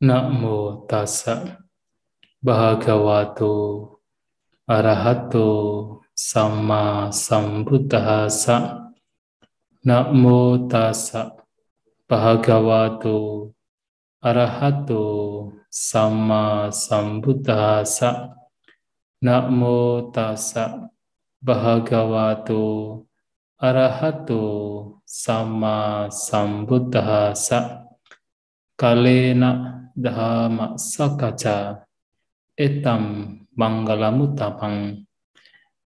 Namo tassa bhagavato arahato samma sambuddhassa. Namo tassa bhagavato arahato samma sambuddhassa. Namo tassa bhagavato arahato samma sambuddhassa. Kalena dhamma sakaca etam manggalamutapang,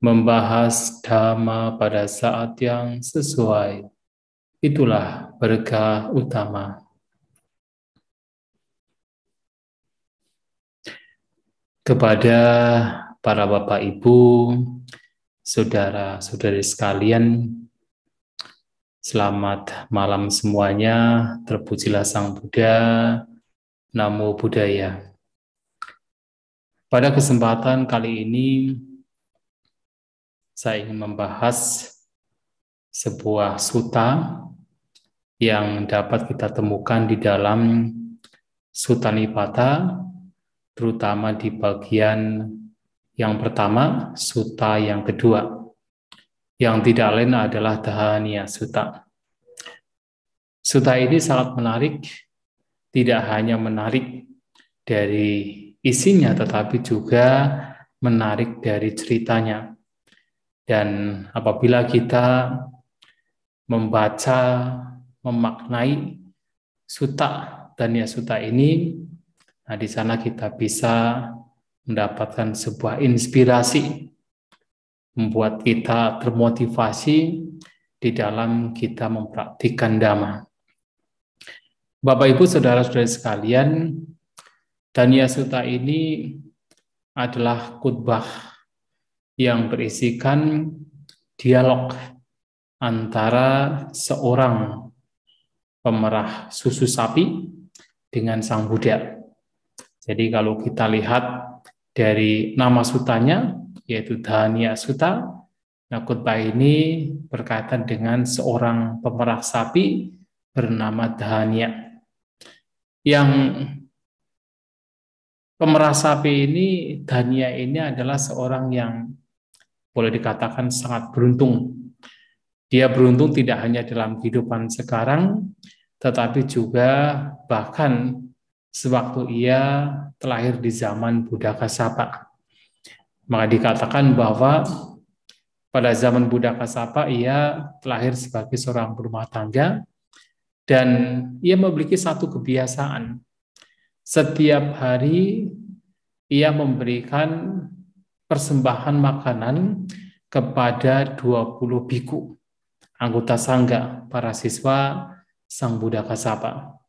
membahas dhamma pada saat yang sesuai, itulah berkah utama. Kepada para Bapak Ibu, saudara-saudari sekalian, selamat malam semuanya. Terpujilah Sang Buddha. Namo Buddhaya. Pada kesempatan kali ini saya ingin membahas sebuah sutta yang dapat kita temukan di dalam Sutta Nipata, terutama di bagian yang pertama, sutta yang kedua, yang tidak lain adalah Dahaniya Sutta. Sutta ini sangat menarik, tidak hanya menarik dari isinya, tetapi juga menarik dari ceritanya. Dan apabila kita membaca, memaknai sutta Dahaniya Sutta ini, nah di sana kita bisa mendapatkan sebuah inspirasi, membuat kita termotivasi di dalam kita mempraktikkan Dhamma. Bapak Ibu saudara-saudari sekalian, Dahaniya Sutta ini adalah khutbah yang berisikan dialog antara seorang pemerah susu sapi dengan Sang Buddha. Jadi kalau kita lihat dari nama sutanya, yaitu Dahaniya Sutta, nah khutbah ini berkaitan dengan seorang pemerah sapi bernama Dahaniya. Yang pemerah sapi ini, Dahaniya ini adalah seorang yang boleh dikatakan sangat beruntung. Dia beruntung tidak hanya dalam kehidupan sekarang, tetapi juga bahkan sewaktu ia terlahir di zaman Buddha Kassapa. Maka dikatakan bahwa pada zaman Buddha Kassapa ia terlahir sebagai seorang berumah tangga dan ia memiliki satu kebiasaan. Setiap hari ia memberikan persembahan makanan kepada 20 biku, anggota sangga, para siswa Sang Buddha Kassapa.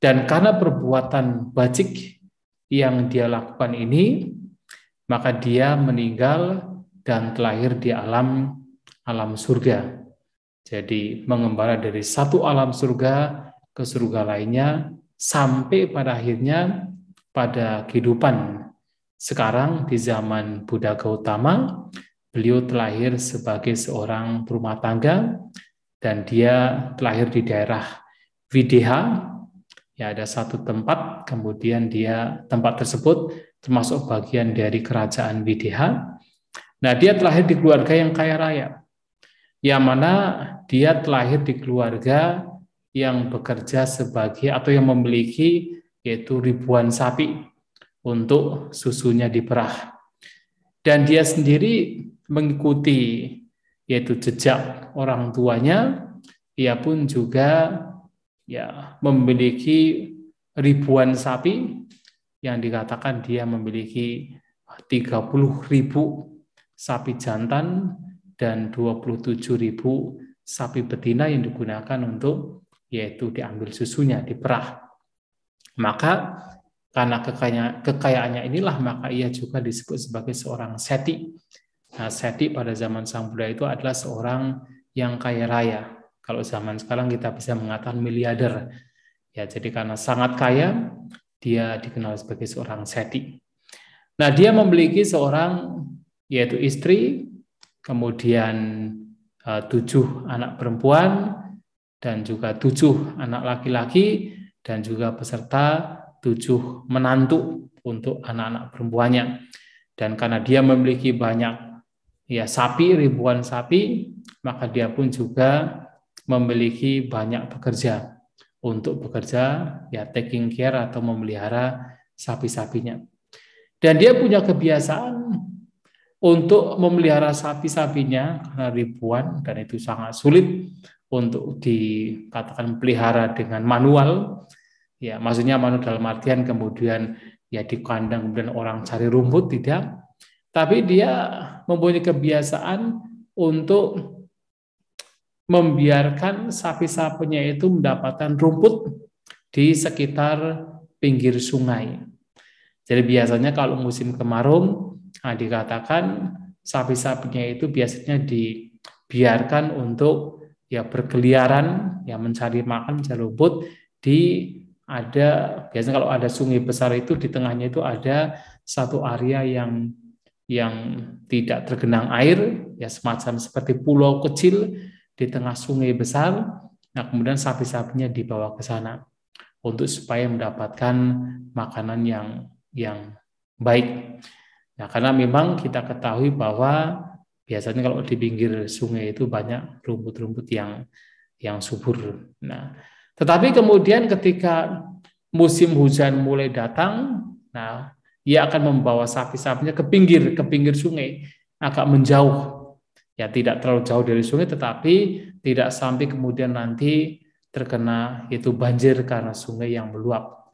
Dan karena perbuatan bajik yang dia lakukan ini, maka dia meninggal dan terlahir di alam surga. Jadi mengembara dari satu alam surga ke surga lainnya, sampai pada akhirnya pada kehidupan sekarang di zaman Buddha Gautama, beliau terlahir sebagai seorang berumah tangga dan dia terlahir di daerah Videha. Ya, ada satu tempat, kemudian tempat tersebut termasuk bagian dari kerajaan Videha. Nah, dia terlahir di keluarga yang kaya raya, yang mana dia terlahir di keluarga yang bekerja sebagai atau yang memiliki yaitu ribuan sapi untuk susunya diperah. Dan dia sendiri mengikuti yaitu jejak orang tuanya, ia pun juga memiliki ribuan sapi, yang dikatakan dia memiliki 30.000 sapi jantan dan 27.000 sapi betina yang digunakan untuk yaitu diambil susunya, diperah. Maka karena kekayaannya inilah maka ia juga disebut sebagai seorang seti. Nah, seti pada zaman Sang Buddha itu adalah seorang yang kaya raya. Kalau zaman sekarang kita bisa mengatakan miliarder. Ya, jadi karena sangat kaya, dia dikenal sebagai seorang seti. Nah, dia memiliki seorang yaitu istri, kemudian 7 anak perempuan dan juga 7 anak laki-laki dan juga beserta 7 menantu untuk anak-anak perempuannya. Dan karena dia memiliki banyak sapi, ribuan sapi, maka dia pun juga memiliki banyak pekerja untuk bekerja taking care atau memelihara sapi-sapinya. Dan dia punya kebiasaan untuk memelihara sapi-sapinya karena ribuan, dan itu sangat sulit untuk dikatakan pelihara dengan manual. Ya, maksudnya manual dalam artian kemudian di kandang kemudian orang cari rumput, tidak. Tapi dia mempunyai kebiasaan untuk membiarkan sapi-sapinya itu mendapatkan rumput di sekitar pinggir sungai. Jadi biasanya kalau musim kemarau, dikatakan sapi-sapinya itu biasanya dibiarkan untuk berkeliaran, mencari makan, mencari rumput biasanya kalau ada sungai besar itu di tengahnya itu ada satu area yang tidak tergenang air, semacam seperti pulau kecil di tengah sungai besar. Nah, kemudian sapi-sapinya dibawa ke sana untuk supaya mendapatkan makanan yang baik. Nah, karena memang kita ketahui bahwa biasanya kalau di pinggir sungai itu banyak rumput-rumput yang subur. Nah, tetapi kemudian ketika musim hujan mulai datang, nah ia akan membawa sapi-sapinya ke pinggir sungai, agak menjauh. Ya, tidak terlalu jauh dari sungai, tetapi tidak sampai kemudian nanti terkena banjir karena sungai yang meluap.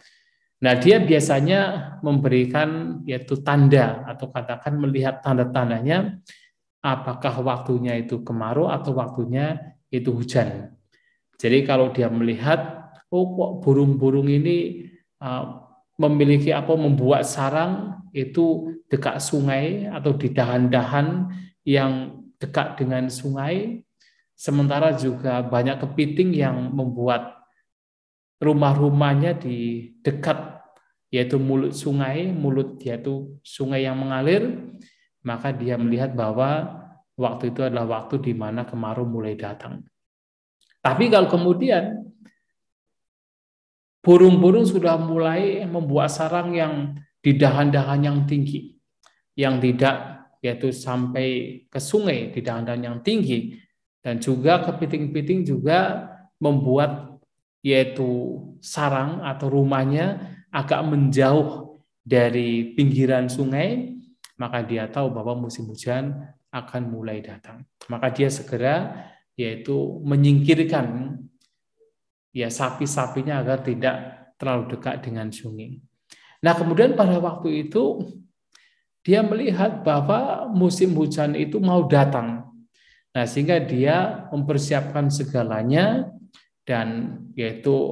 Nah, dia biasanya memberikan tanda atau katakan melihat tanda-tandanya apakah waktunya itu kemarau atau waktunya itu hujan. Jadi kalau dia melihat, kok burung-burung ini memiliki membuat sarang itu dekat sungai atau di dahan-dahan yang dekat dengan sungai, sementara juga banyak kepiting yang membuat rumah-rumahnya di dekat mulut sungai, yaitu sungai yang mengalir, maka dia melihat bahwa waktu itu adalah waktu di mana kemarau mulai datang. Tapi kalau kemudian burung-burung sudah mulai membuat sarang yang di dahan-dahan yang tinggi, yang tidak sampai ke sungai, di dahan-dahan yang tinggi, dan juga kepiting-piting juga membuat sarang atau rumahnya agak menjauh dari pinggiran sungai, maka dia tahu bahwa musim hujan akan mulai datang. Maka dia segera menyingkirkan sapi-sapinya agar tidak terlalu dekat dengan sungai. Nah, kemudian pada waktu itu dia melihat bahwa musim hujan itu mau datang. Nah, sehingga dia mempersiapkan segalanya dan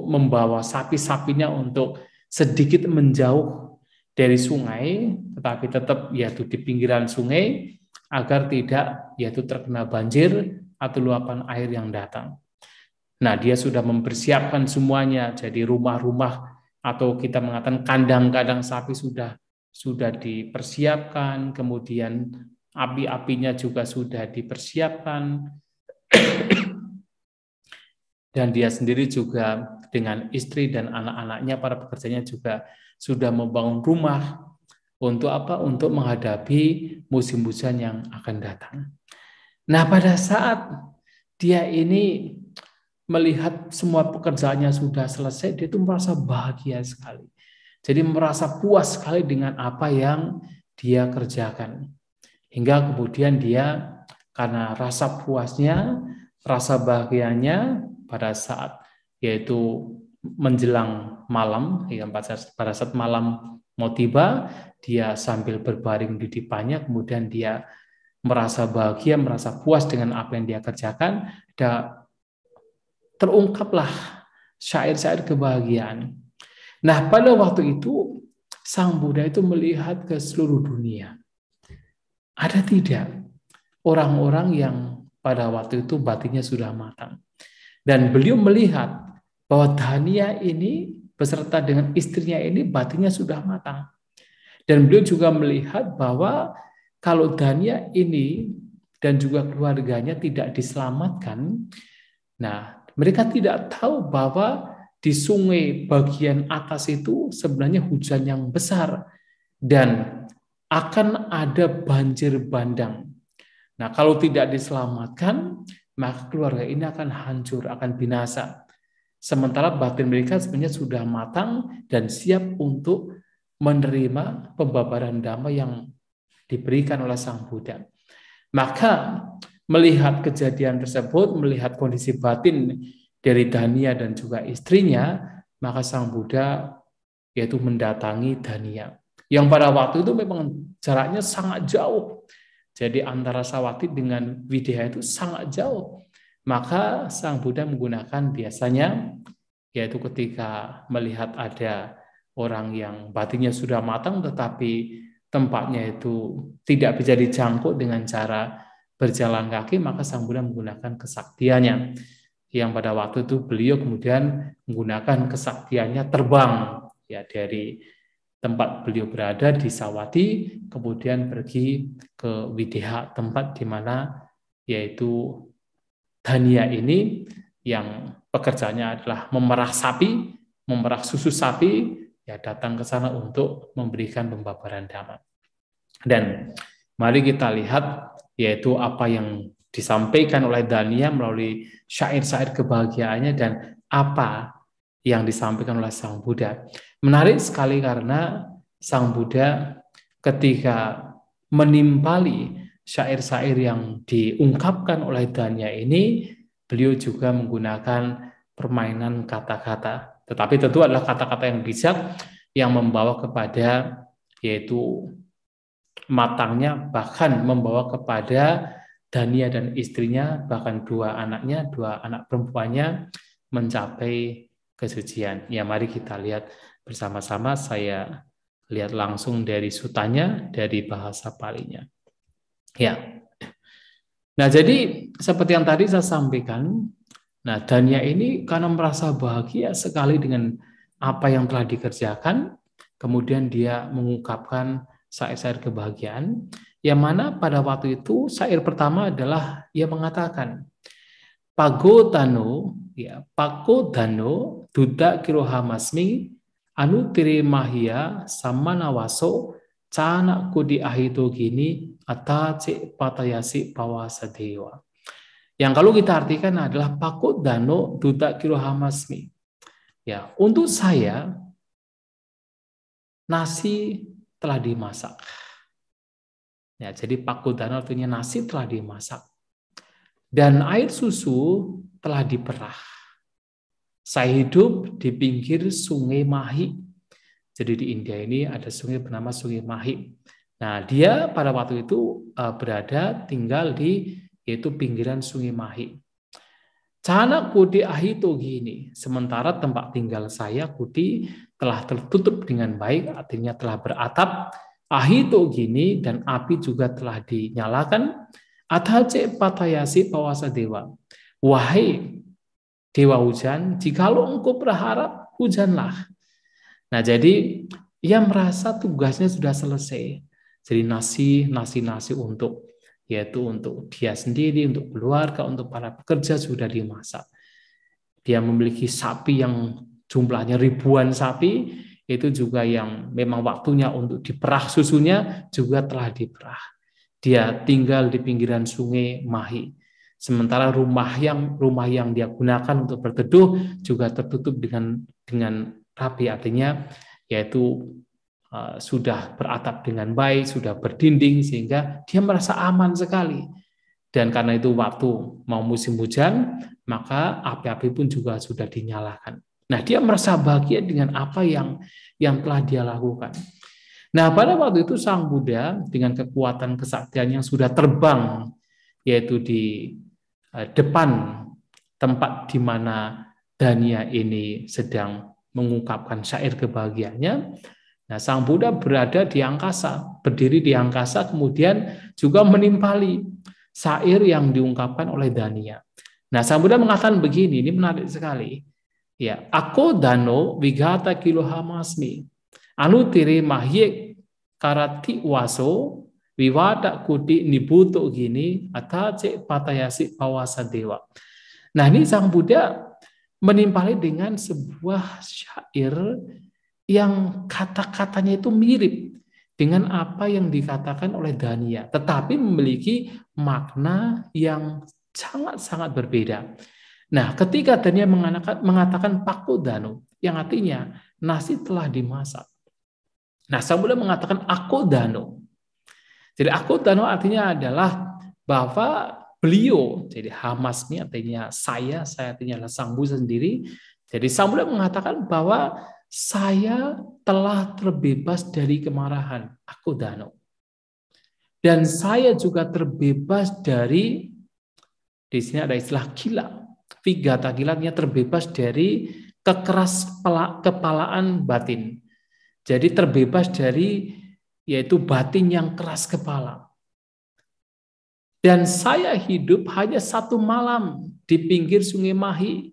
membawa sapi-sapinya untuk sedikit menjauh dari sungai, tetapi tetap di pinggiran sungai agar tidak terkena banjir atau luapan air yang datang. Nah, dia sudah mempersiapkan semuanya, jadi rumah-rumah atau kita mengatakan kandang-kandang sapi sudah dipersiapkan, kemudian api-apinya juga sudah dipersiapkan, dan dia sendiri juga dengan istri dan anak-anaknya, para pekerjanya juga sudah membangun rumah untuk apa? Untuk menghadapi musim hujan yang akan datang. Nah, pada saat dia ini melihat semua pekerjaannya sudah selesai, dia itu merasa bahagia sekali. Jadi merasa puas sekali dengan apa yang dia kerjakan. Hingga kemudian dia karena rasa puasnya, rasa bahagianya pada saat menjelang malam, pada saat malam mau tiba, dia sambil berbaring di dipannya, kemudian dia merasa bahagia, merasa puas dengan apa yang dia kerjakan, dan terungkaplah syair-syair kebahagiaan. Nah, pada waktu itu Sang Buddha itu melihat ke seluruh dunia. Ada tidak orang-orang yang pada waktu itu batinnya sudah matang. Dan beliau melihat bahwa Dania ini beserta dengan istrinya ini batinnya sudah matang. Dan beliau juga melihat bahwa kalau Dania ini dan juga keluarganya tidak diselamatkan, nah mereka tidak tahu bahwa di sungai bagian atas itu sebenarnya hujan yang besar dan akan ada banjir bandang. Nah, kalau tidak diselamatkan, maka keluarga ini akan hancur, akan binasa. Sementara batin mereka sebenarnya sudah matang dan siap untuk menerima pembabaran damai yang diberikan oleh Sang Buddha. Maka melihat kejadian tersebut, melihat kondisi batin dari Dania dan juga istrinya, maka Sang Buddha yaitu mendatangi Dania. Yang pada waktu itu memang jaraknya sangat jauh. Jadi antara Sawati dengan Wideha itu sangat jauh. Maka Sang Buddha menggunakan biasanya, yaitu ketika melihat ada orang yang batinnya sudah matang tetapi tempatnya itu tidak bisa dijangkau dengan cara berjalan kaki, maka Sang Buddha menggunakan kesaktiannya. Yang pada waktu itu beliau kemudian menggunakan kesaktiannya terbang ya dari tempat beliau berada di Sawati, kemudian pergi ke Wideha, tempat di mana yaitu Dania ini yang pekerjaannya adalah memerah sapi, memerah susu sapi, ya datang ke sana untuk memberikan pembabaran dhamma. Dan mari kita lihat yaitu apa yang disampaikan oleh Dania melalui syair-syair kebahagiaannya dan apa yang disampaikan oleh Sang Buddha. Menarik sekali karena Sang Buddha ketika menimpali syair-syair yang diungkapkan oleh Dania ini, beliau juga menggunakan permainan kata-kata. Tetapi tentu adalah kata-kata yang bijak yang membawa kepada yaitu matangnya, bahkan membawa kepada Dania dan istrinya, bahkan dua anak perempuannya mencapai kesucian. Ya, mari kita lihat bersama-sama. Saya lihat langsung dari sutanya, dari bahasa Palinya. Ya. Nah, jadi seperti yang tadi saya sampaikan, nah Dania ini karena merasa bahagia sekali dengan apa yang telah dikerjakan, kemudian dia mengungkapkan syair-syair kebahagiaan, yang mana pada waktu itu syair pertama adalah ia mengatakan, Pagodano, ya, Pagodano duda kirohamasmi anu tiri mahia samanawaso cana kudi ahito gini atace patayasi pawasa dewa. Yang kalau kita artikan adalah Pagodano duda kirohamasmi. Ya, untuk saya nasi telah dimasak. Ya, jadi Pagodano artinya nasi telah dimasak. Dan air susu telah diperah. Saya hidup di pinggir sungai Mahi. Jadi di India ini ada sungai bernama Sungai Mahi. Nah, dia pada waktu itu tinggal di yaitu pinggiran Sungai Mahi. Cana kudi ahito gini. Sementara tempat tinggal saya kudi telah tertutup dengan baik, artinya telah beratap. Ahito gini dan api juga telah dinyalakan. Atace patayasi pawasa dewa. Wahai dewa hujan, jikalau engkau berharap, hujanlah. Nah, jadi ia merasa tugasnya sudah selesai. Jadi nasi untuk yaitu untuk dia sendiri, untuk keluarga, untuk para pekerja sudah dimasak. Dia memiliki sapi yang jumlahnya ribuan sapi, itu juga yang memang waktunya untuk diperah susunya juga telah diperah. Dia tinggal di pinggiran sungai Mahi. Sementara rumah yang dia gunakan untuk berteduh juga tertutup dengan rapi, artinya yaitu sudah beratap dengan baik, sudah berdinding sehingga dia merasa aman sekali. Dan karena itu waktu mau musim hujan, maka api-api pun juga sudah dinyalakan. Nah, dia merasa bahagia dengan apa yang telah dia lakukan. Nah, pada waktu itu Sang Buddha dengan kekuatan kesaktian yang sudah terbang, yaitu di depan tempat di mana Dania ini sedang mengungkapkan syair kebahagiaannya. Nah, Sang Buddha berada di angkasa, berdiri di angkasa, kemudian juga menimpali syair yang diungkapkan oleh Dania. Nah, Sang Buddha mengatakan begini, ini menarik sekali. Ya, Ako dano wigata kilohamasmi. Anu tiri mahyek karati waso wiwada kudi nibuto gini atace patayasi pawasa dewa. Nah, ini Sang Buddha menimpali dengan sebuah syair yang kata-katanya itu mirip dengan apa yang dikatakan oleh Dania, tetapi memiliki makna yang sangat-sangat berbeda. Nah, ketika Dania mengatakan pakodano, yang artinya nasi telah dimasak. Nah, Sang Buddha mengatakan akodano. Jadi akodano artinya adalah bahwa beliau, jadi hamasmi artinya saya artinya adalah Sang Buddha sendiri. Jadi Sang Buddha mengatakan bahwa saya telah terbebas dari kemarahan, akodano. Dan saya juga terbebas dari, di sini ada istilah gila. Vigata gilanya terbebas dari kekeras kepalaan batin. Jadi terbebas dari yaitu batin yang keras kepala. Dan saya hidup hanya 1 malam di pinggir Sungai Mahi.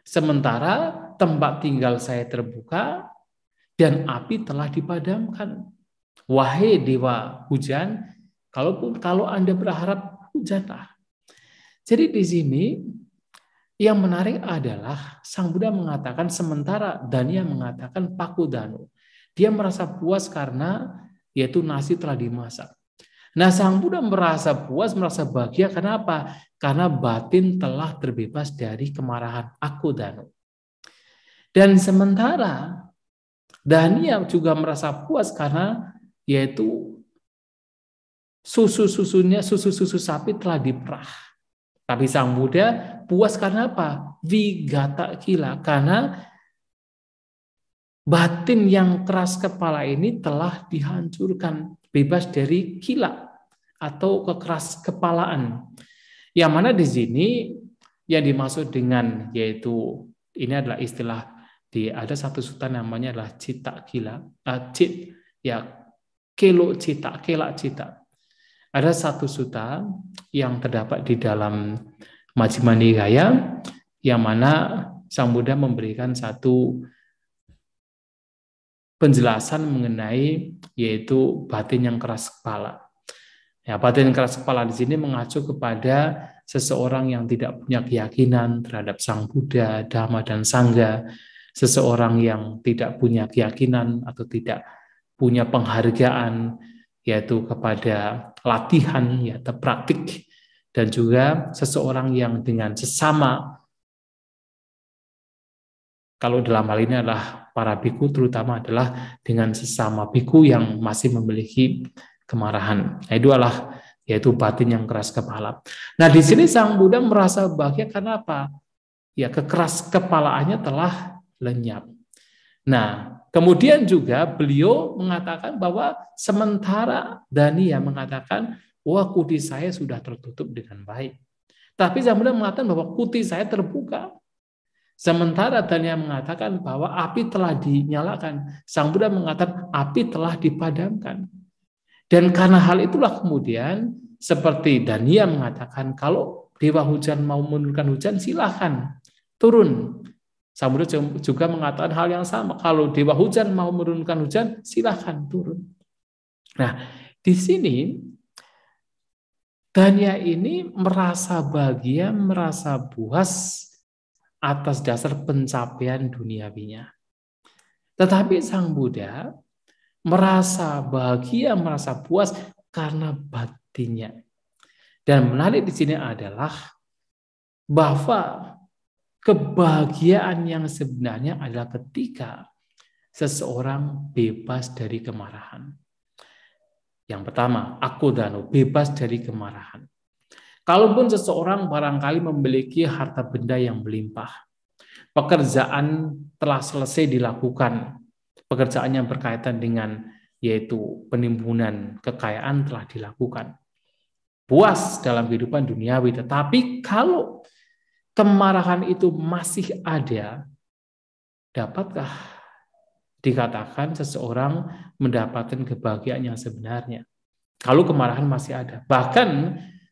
Sementara tempat tinggal saya terbuka dan api telah dipadamkan. Wahai dewa hujan, kalau Anda berharap hujanlah. Jadi di sini yang menarik adalah Sang Buddha mengatakan sementara Dania mengatakan pakudano. Dia merasa puas karena yaitu nasi telah dimasak. Nah, Sang Buddha merasa puas, merasa bahagia karena apa? Karena batin telah terbebas dari kemarahan akudano. Dan sementara Dania juga merasa puas karena yaitu susu sapi telah diperah. Tapi Sang Buddha puas karena apa? Vigata gila, karena batin yang keras kepala ini telah dihancurkan, bebas dari gila atau kekeras kepalaan. Yang mana di sini yang dimaksud dengan yaitu ini adalah istilah ada satu sutta namanya adalah cita gila, kelak cita. Ada satu sutta yang terdapat di dalam Majjhima Nikaya yang mana Sang Buddha memberikan satu penjelasan mengenai yaitu batin yang keras kepala. Ya, batin yang keras kepala di sini mengacu kepada seseorang yang tidak punya keyakinan terhadap Sang Buddha, Dhamma dan Sangha, seseorang yang tidak punya keyakinan atau tidak punya penghargaan yaitu kepada latihan atau praktik, dan juga seseorang yang dengan sesama, kalau dalam hal ini adalah para biku, terutama adalah dengan sesama biku yang masih memiliki kemarahan. Nah, itu adalah yaitu batin yang keras kepala. Nah, di sini Sang Buddha merasa bahagia karena apa? Ya, kekeras kepalaannya telah lenyap. Nah, kemudian juga beliau mengatakan bahwa sementara Dania mengatakan, wah kuti saya sudah tertutup dengan baik. Tapi Sang Buddha mengatakan bahwa kuti saya terbuka. Sementara Dania mengatakan bahwa api telah dinyalakan. Sang Buddha mengatakan api telah dipadamkan. Dan karena hal itulah kemudian seperti Dania mengatakan kalau dewa hujan mau menurunkan hujan silahkan turun. Sang Buddha juga mengatakan hal yang sama. Kalau dewa hujan mau menurunkan hujan, silahkan turun. Nah, di sini Dania ini merasa bahagia, merasa puas atas dasar pencapaian duniawinya. Tetapi Sang Buddha merasa bahagia, merasa puas karena batinnya. Dan menarik di sini adalah bahwa kebahagiaan yang sebenarnya adalah ketika seseorang bebas dari kemarahan. Yang pertama, akodano, bebas dari kemarahan. Kalaupun seseorang barangkali memiliki harta benda yang melimpah, pekerjaan telah selesai dilakukan, pekerjaan yang berkaitan dengan yaitu penimbunan kekayaan telah dilakukan, puas dalam kehidupan duniawi, tetapi kalau kemarahan itu masih ada, dapatkah dikatakan seseorang mendapatkan kebahagiaan yang sebenarnya? Kalau kemarahan masih ada. Bahkan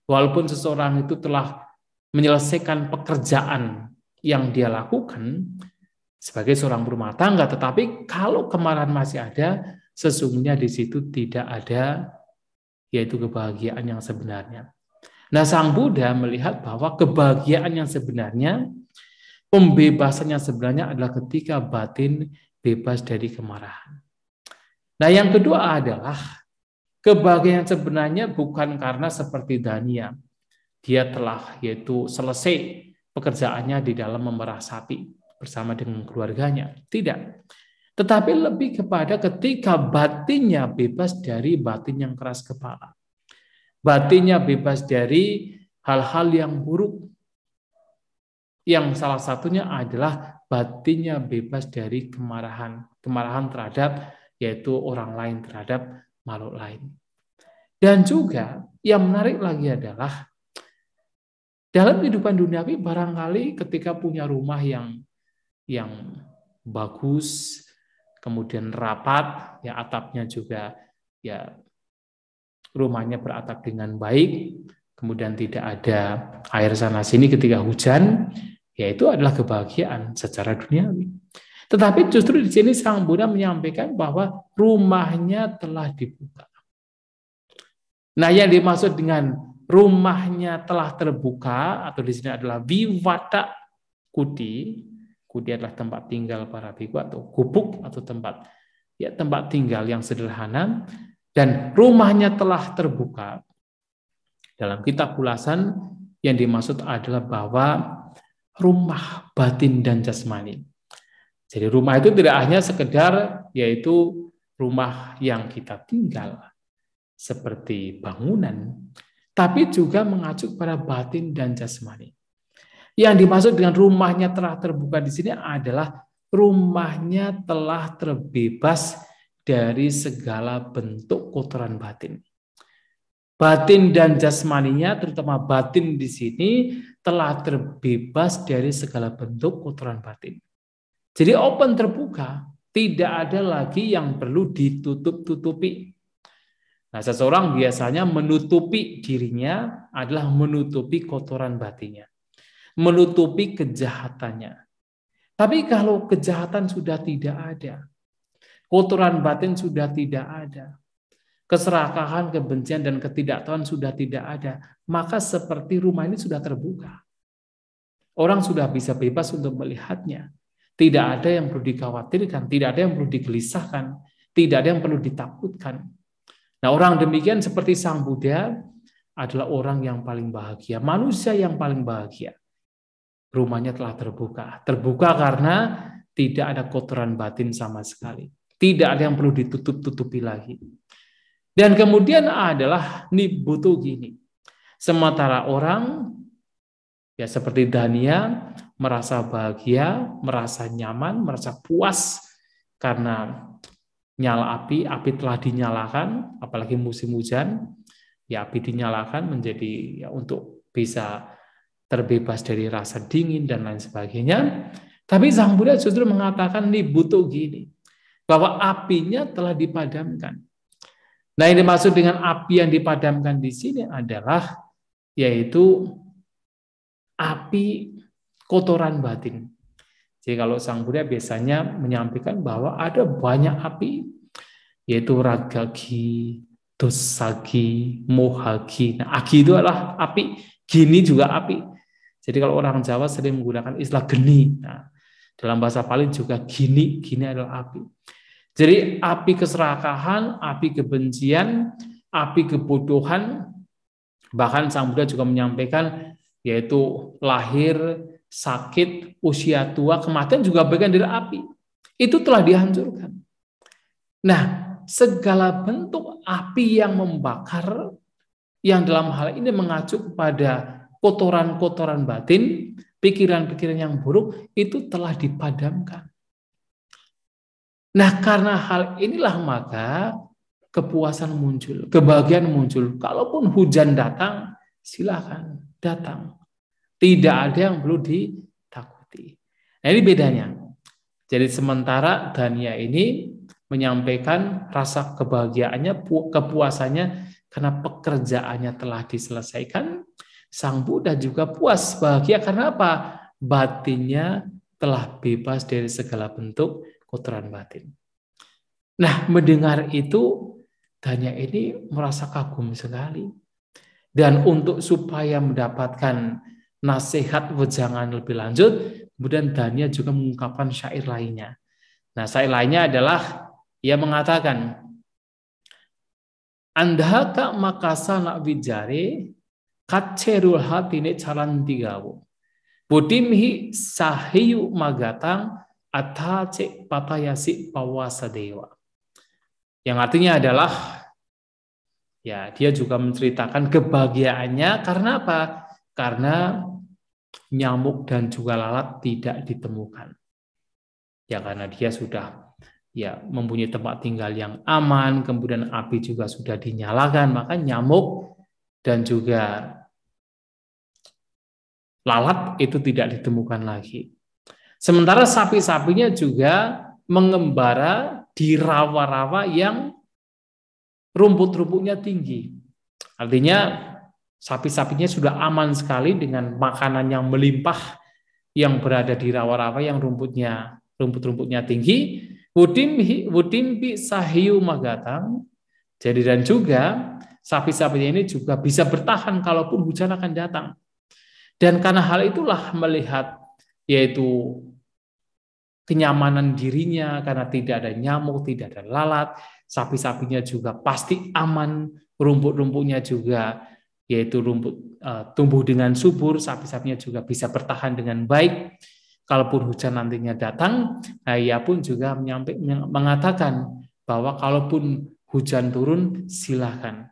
walaupun seseorang itu telah menyelesaikan pekerjaan yang dia lakukan sebagai seorang berumah tangga, tetapi kalau kemarahan masih ada, sesungguhnya di situ tidak ada yaitu kebahagiaan yang sebenarnya. Nah, Sang Buddha melihat bahwa kebahagiaan yang sebenarnya Pembebasannya sebenarnya adalah ketika batin bebas dari kemarahan. Nah, yang kedua adalah kebahagiaan sebenarnya bukan karena seperti Dania, dia telah yaitu selesai pekerjaannya di dalam memerah sapi bersama dengan keluarganya. Tidak. Tetapi lebih kepada ketika batinnya bebas dari batin yang keras kepala. Batinnya bebas dari hal-hal yang buruk. Yang salah satunya adalah batinnya bebas dari kemarahan. Kemarahan terhadap yaitu orang lain, terhadap makhluk lain. Dan juga yang menarik lagi adalah dalam kehidupan duniawi barangkali ketika punya rumah yang bagus, kemudian rapat, ya atapnya juga ya rumahnya beratap dengan baik, kemudian tidak ada air sana sini ketika hujan, ya itu adalah kebahagiaan secara duniawi. Tetapi justru di sini Sang Buddha menyampaikan bahwa rumahnya telah dibuka. Nah, yang dimaksud dengan rumahnya telah terbuka atau di sini adalah viwata kuti. Kuti adalah tempat tinggal para bhikkhu atau gubuk atau tempat tinggal yang sederhana, dan rumahnya telah terbuka. Dalam kitab ulasan yang dimaksud adalah bahwa rumah batin dan jasmani. Jadi rumah itu tidak hanya sekedar yaitu rumah yang kita tinggal seperti bangunan, tapi juga mengacu pada batin dan jasmani. Yang dimaksud dengan rumahnya telah terbuka di sini adalah rumahnya telah terbebas dari segala bentuk kotoran batin. Batin dan jasmaninya, terutama batin di sini, telah terbebas dari segala bentuk kotoran batin. Jadi open, terbuka, tidak ada lagi yang perlu ditutup-tutupi. Nah, seseorang biasanya menutupi dirinya adalah menutupi kotoran batinnya, menutupi kejahatannya. Tapi kalau kejahatan sudah tidak ada, kotoran batin sudah tidak ada, keserakahan, kebencian, dan ketidaktahuan sudah tidak ada, maka seperti rumah ini sudah terbuka. Orang sudah bisa bebas untuk melihatnya. Tidak ada yang perlu dikhawatirkan, tidak ada yang perlu digelisahkan, tidak ada yang perlu ditakutkan. Nah, orang demikian seperti Sang Buddha adalah orang yang paling bahagia, manusia yang paling bahagia. Rumahnya telah terbuka. Terbuka karena tidak ada kotoran batin sama sekali. Tidak ada yang perlu ditutup-tutupi lagi. Dan kemudian adalah nibbutto gini. Sementara orang ya seperti Dania merasa bahagia, merasa nyaman, merasa puas karena nyala api telah dinyalakan, apalagi musim hujan, ya api dinyalakan menjadi ya untuk bisa terbebas dari rasa dingin dan lain sebagainya. Tapi Sang Buddha justru mengatakan nibbutto gini, bahwa apinya telah dipadamkan. Nah, yang dimaksud dengan api yang dipadamkan di sini adalah yaitu api kotoran batin. Jadi kalau Sang Buddha biasanya menyampaikan bahwa ada banyak api, yaitu ragagi, dosagi, mohagi. Nah, agi itu adalah api, gini juga api. Jadi kalau orang Jawa sering menggunakan istilah geni. Nah, dalam bahasa Pali juga gini adalah api. Jadi api keserakahan, api kebencian, api kebodohan, bahkan Sang Buddha juga menyampaikan yaitu lahir, sakit, usia tua, kematian juga bagian dari api. Itu telah dihancurkan. Nah, segala bentuk api yang membakar, yang dalam hal ini mengacu kepada kotoran-kotoran batin, pikiran-pikiran yang buruk, itu telah dipadamkan. Nah, karena hal inilah maka kepuasan muncul, kebahagiaan muncul. Kalaupun hujan datang, silakan datang. Tidak ada yang perlu ditakuti. Nah, ini bedanya. Jadi sementara Dania ini menyampaikan rasa kebahagiaannya, kepuasannya karena pekerjaannya telah diselesaikan. Sang Buddha juga puas, bahagia karena apa? Batinnya telah bebas dari segala bentuk kotoran batin. Nah, mendengar itu, Dania ini merasa kagum sekali. Dan untuk supaya mendapatkan nasihat wejangan lebih lanjut, Kemudian Dania juga mengungkapkan syair lainnya. Nah, syair lainnya adalah ia mengatakan, andhaka makasana wijare kacerul hatine calan tigawo. Budimhi sahiyu magatang atace patayasi pawasa dewa. Yang artinya adalah, ya dia juga menceritakan kebahagiaannya karena apa? Karena nyamuk dan juga lalat tidak ditemukan. Ya karena dia sudah mempunyai tempat tinggal yang aman, kemudian api juga sudah dinyalakan, maka nyamuk dan juga lalat itu tidak ditemukan lagi. Sementara sapi-sapinya juga mengembara di rawa-rawa yang rumput-rumputnya tinggi. Artinya sapi-sapinya sudah aman sekali dengan makanan yang melimpah yang berada di rawa-rawa yang rumput-rumputnya tinggi. Wudimbi sahiyu magatang. Jadi dan juga sapi-sapinya ini juga bisa bertahan kalaupun hujan akan datang. Dan karena hal itulah melihat yaitu kenyamanan dirinya karena tidak ada nyamuk, tidak ada lalat, sapi-sapinya juga pasti aman, rumput-rumputnya juga yaitu rumput tumbuh dengan subur, sapi-sapinya juga bisa bertahan dengan baik. Kalaupun hujan nantinya datang, ia pun juga mengatakan bahwa kalaupun hujan turun, silakan.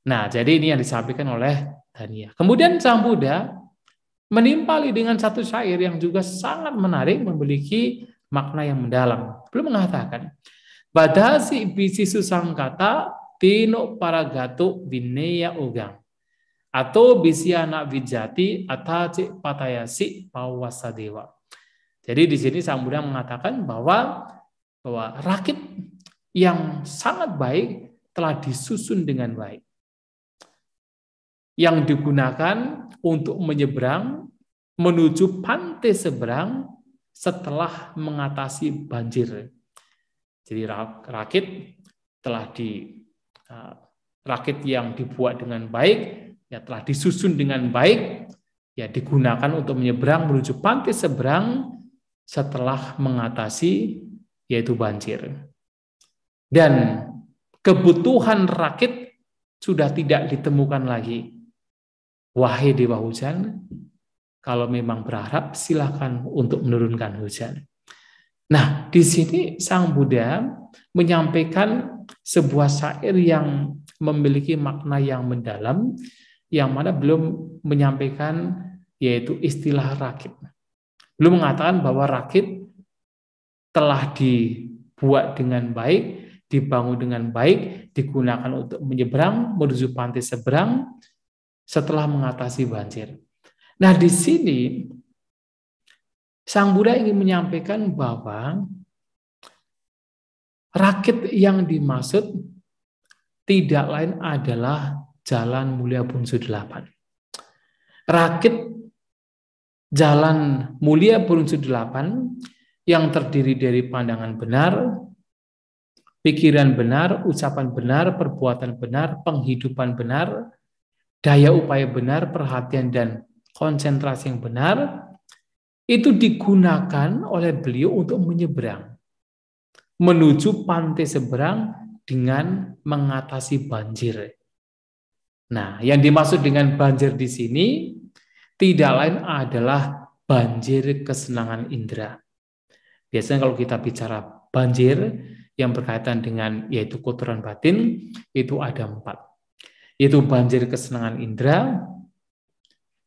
Nah, jadi ini yang disampaikan oleh Dania. Kemudian Sang Buddha menimpali dengan satu syair yang juga sangat menarik, memiliki makna yang mendalam. Belum mengatakan, badasi bisi susangkata tino paragato bineya ugang. Atau bisi anak wijati atace patayasi pawasadewa. Jadi di sini Sang Buddha mengatakan bahwa rakit yang sangat baik telah disusun dengan baik. Yang digunakan untuk menyeberang menuju pantai seberang setelah mengatasi banjir. Jadi rakit yang dibuat dengan baik, ya telah disusun dengan baik, ya digunakan untuk menyeberang menuju pantai seberang setelah mengatasi yaitu banjir. Dan kebutuhan rakit sudah tidak ditemukan lagi. Wahai dewa hujan, kalau memang berharap silakan untuk menurunkan hujan. Nah, di sini Sang Buddha menyampaikan sebuah syair yang memiliki makna yang mendalam, yang mana belum menyampaikan yaitu istilah rakit. Belum mengatakan bahwa rakit telah dibuat dengan baik, dibangun dengan baik, digunakan untuk menyeberang menuju pantai seberang setelah mengatasi banjir. Nah, di sini Sang Buddha ingin menyampaikan bahwa rakit yang dimaksud tidak lain adalah Jalan Mulia Bungsu 8. Rakit Jalan Mulia Bungsu 8 yang terdiri dari pandangan benar, pikiran benar, ucapan benar, perbuatan benar, penghidupan benar, daya upaya benar, perhatian dan konsentrasi yang benar, itu digunakan oleh beliau untuk menyeberang menuju pantai seberang dengan mengatasi banjir. Nah, yang dimaksud dengan banjir di sini tidak lain adalah banjir kesenangan indera. Biasanya kalau kita bicara banjir yang berkaitan dengan yaitu kotoran batin, itu ada 4. Yaitu banjir kesenangan indera,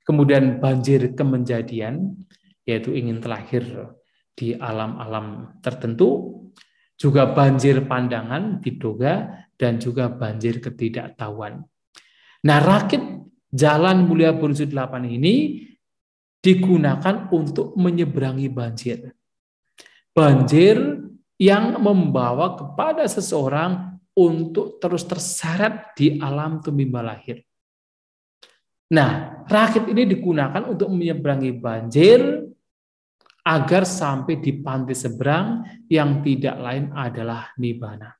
kemudian banjir kemenjadian, yaitu ingin terlahir di alam-alam tertentu, juga banjir pandangan, didoga, dan juga banjir ketidaktahuan. Nah, rakit Jalan Mulia Bungsu 8 ini digunakan untuk menyeberangi banjir. Banjir yang membawa kepada seseorang untuk terus terseret di alam tumimba lahir. Nah, rakit ini digunakan untuk menyeberangi banjir agar sampai di pantai seberang yang tidak lain adalah Nibbana.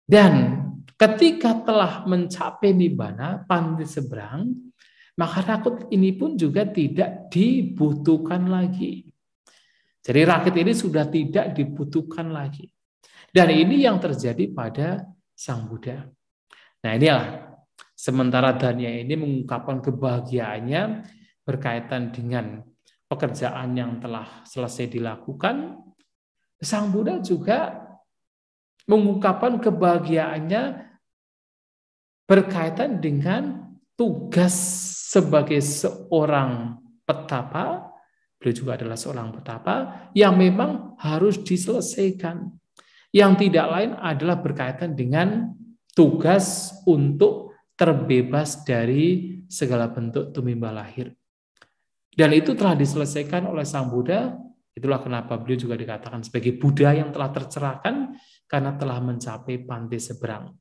Dan ketika telah mencapai Nibbana, pantai seberang, maka rakit ini pun juga tidak dibutuhkan lagi. Jadi rakit ini sudah tidak dibutuhkan lagi. Dan ini yang terjadi pada Sang Buddha. Nah inilah, sementara Danya ini mengungkapkan kebahagiaannya berkaitan dengan pekerjaan yang telah selesai dilakukan, Sang Buddha juga mengungkapkan kebahagiaannya berkaitan dengan tugas sebagai seorang petapa. Beliau juga adalah seorang petapa yang memang harus diselesaikan. Yang tidak lain adalah berkaitan dengan tugas untuk terbebas dari segala bentuk tumimbal lahir. Dan itu telah diselesaikan oleh Sang Buddha. Itulah kenapa beliau juga dikatakan sebagai Buddha yang telah tercerahkan karena telah mencapai pantai seberang,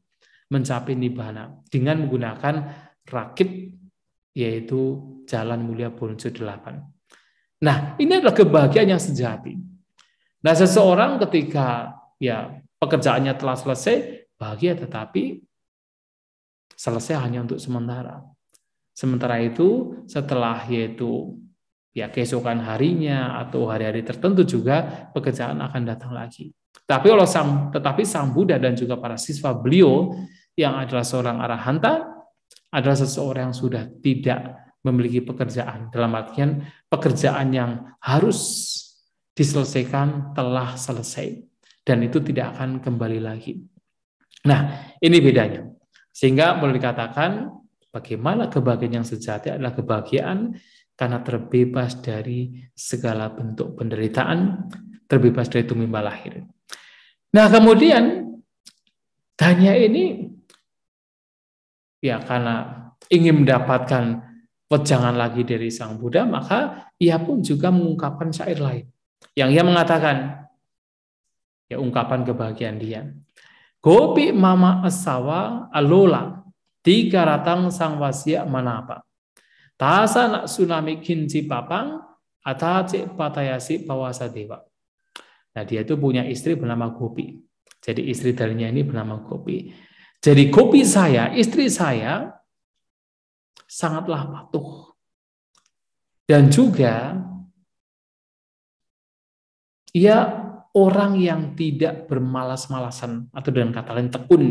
mencapai nibbana dengan menggunakan rakit, yaitu Jalan Mulia Bonjo 8. Nah, ini adalah kebahagiaan yang sejati. Nah, seseorang ketika pekerjaannya telah selesai, bahagia, tetapi selesai hanya untuk sementara. Sementara itu, setelah yaitu keesokan harinya atau hari-hari tertentu juga pekerjaan akan datang lagi. Tetapi Sang Buddha dan juga para siswa beliau yang adalah seorang arahanta adalah seseorang yang sudah tidak memiliki pekerjaan, dalam artian pekerjaan yang harus diselesaikan telah selesai dan itu tidak akan kembali lagi. Nah, ini bedanya. Sehingga boleh dikatakan bagaimana kebahagiaan yang sejati adalah kebahagiaan karena terbebas dari segala bentuk penderitaan, terbebas dari tumimbal lahir. Nah, kemudian Danya ini karena ingin mendapatkan wejangan lagi dari Sang Buddha, maka ia pun juga mengungkapkan syair lain yang ia mengatakan ungkapan kebahagiaan dia. Gopi mama asawa alola tiga ratang sang wasya manapa tasa nak tsunami kinci papang atace patayasi pawasa dewa. Nah, dia itu punya istri bernama Gopi. Jadi istri darinya ini bernama Gopi. Jadi Gopi saya, istri saya sangatlah patuh. Dan juga ia orang yang tidak bermalas-malasan atau dengan kata lain tekun.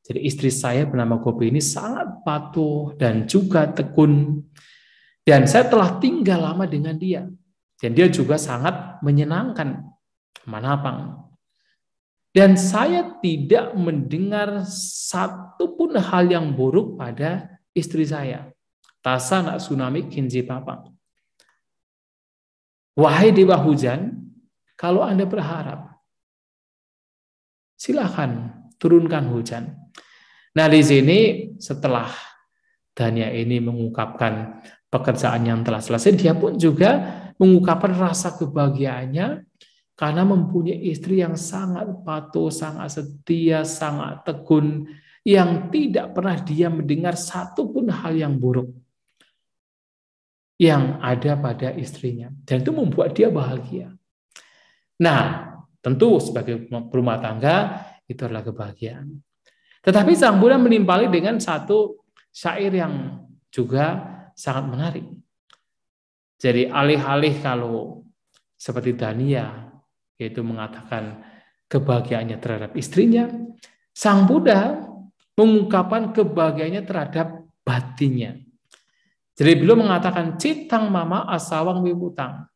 Jadi istri saya bernama Gopi ini sangat patuh dan juga tekun. Dan saya telah tinggal lama dengan dia. Dan dia juga sangat menyenangkan, manapang. Dan saya tidak mendengar satupun hal yang buruk pada istri saya. Tasa nak tsunami kinji papang. Wahai dewa hujan, kalau Anda berharap, silakan turunkan hujan. Nah, di sini setelah Danya ini mengungkapkan pekerjaan yang telah selesai, dia pun juga mengungkapkan rasa kebahagiaannya karena mempunyai istri yang sangat patuh, sangat setia, sangat tekun, yang tidak pernah dia mendengar satupun hal yang buruk yang ada pada istrinya. Dan itu membuat dia bahagia. Nah, tentu sebagai berumah tangga, itu adalah kebahagiaan. Tetapi Sang Buddha menimpali dengan satu syair yang juga sangat menarik. Jadi alih-alih kalau seperti Dania, yaitu mengatakan kebahagiaannya terhadap istrinya, Sang Buddha mengungkapkan kebahagiaannya terhadap batinnya. Jadi beliau mengatakan citang mama asawang wimutang.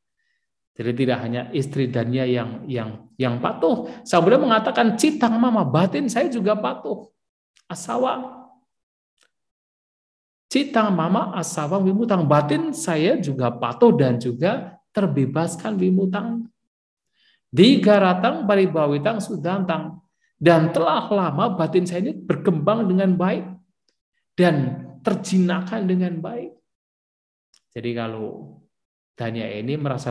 Jadi tidak hanya istri Dania yang patuh, Sang Buddha mengatakan citang mama, batin saya juga patuh. Asawa. Citang mama asawang wimutang, batin saya juga patuh dan juga terbebaskan wimutang. Digaratang paribawitang sudantang, dan telah lama batin saya ini berkembang dengan baik dan terjinakkan dengan baik. Jadi kalau Dania ini merasa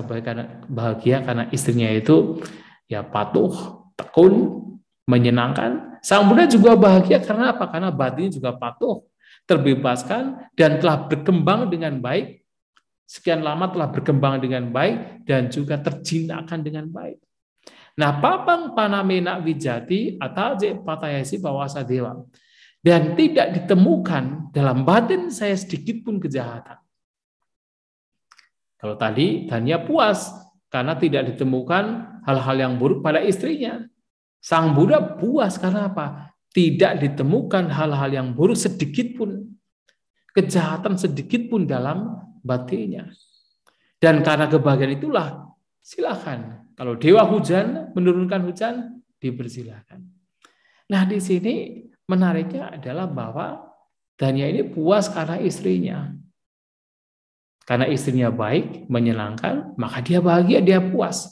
bahagia karena istrinya itu patuh, tekun, menyenangkan. Sang Buddha juga bahagia karena apa? Karena batinnya juga patuh, terbebaskan, dan telah berkembang dengan baik. Sekian lama telah berkembang dengan baik dan juga terjinakkan dengan baik. Nah, papang panamena wijati ataje patayasi bawasa dewa. Dan tidak ditemukan dalam batin saya sedikit pun kejahatan. Kalau tadi Dania puas karena tidak ditemukan hal-hal yang buruk pada istrinya. Sang Buddha puas karena apa? Tidak ditemukan hal-hal yang buruk sedikit pun, kejahatan sedikit pun dalam batinnya. Dan karena kebahagiaan itulah, silakan. Kalau dewa hujan menurunkan hujan, dipersilakan. Nah, di sini menariknya adalah bahwa Dania ini puas karena istrinya. Karena istrinya baik, menyenangkan, maka dia bahagia, dia puas.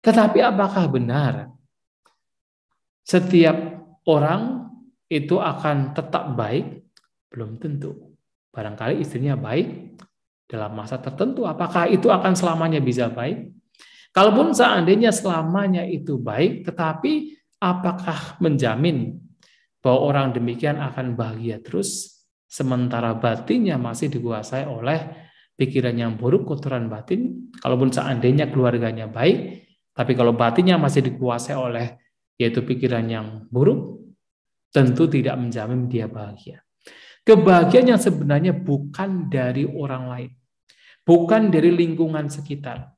Tetapi apakah benar setiap orang itu akan tetap baik? Belum tentu. Barangkali istrinya baik dalam masa tertentu. Apakah itu akan selamanya bisa baik? Kalaupun seandainya selamanya itu baik, tetapi apakah menjamin bahwa orang demikian akan bahagia terus, sementara batinnya masih dikuasai oleh pikiran yang buruk, kotoran batin? Kalaupun seandainya keluarganya baik, tapi kalau batinnya masih dikuasai oleh yaitu pikiran yang buruk, tentu tidak menjamin dia bahagia. Kebahagiaan yang sebenarnya bukan dari orang lain, bukan dari lingkungan sekitar.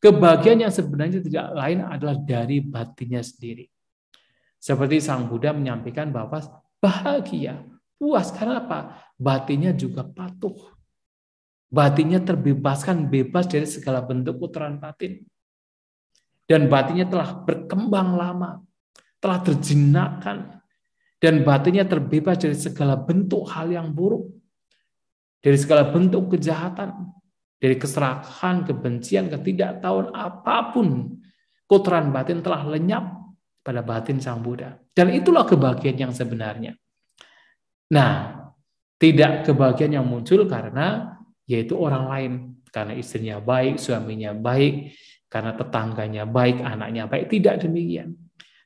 Kebahagiaan yang sebenarnya tidak lain adalah dari batinnya sendiri. Seperti Sang Buddha menyampaikan bahwa bahagia, puas karena apa? Batinnya juga patuh. Batinnya terbebaskan, bebas dari segala bentuk kotoran batin. Dan batinnya telah berkembang lama, telah terjinakkan, dan batinnya terbebas dari segala bentuk hal yang buruk, dari segala bentuk kejahatan, dari keserakahan, kebencian, ketidaktahuan, apapun. Kotoran batin telah lenyap pada batin Sang Buddha. Dan itulah kebahagiaan yang sebenarnya. Nah, tidak kebahagiaan yang muncul karena yaitu orang lain. Karena istrinya baik, suaminya baik, karena tetangganya baik, anaknya baik. Tidak demikian.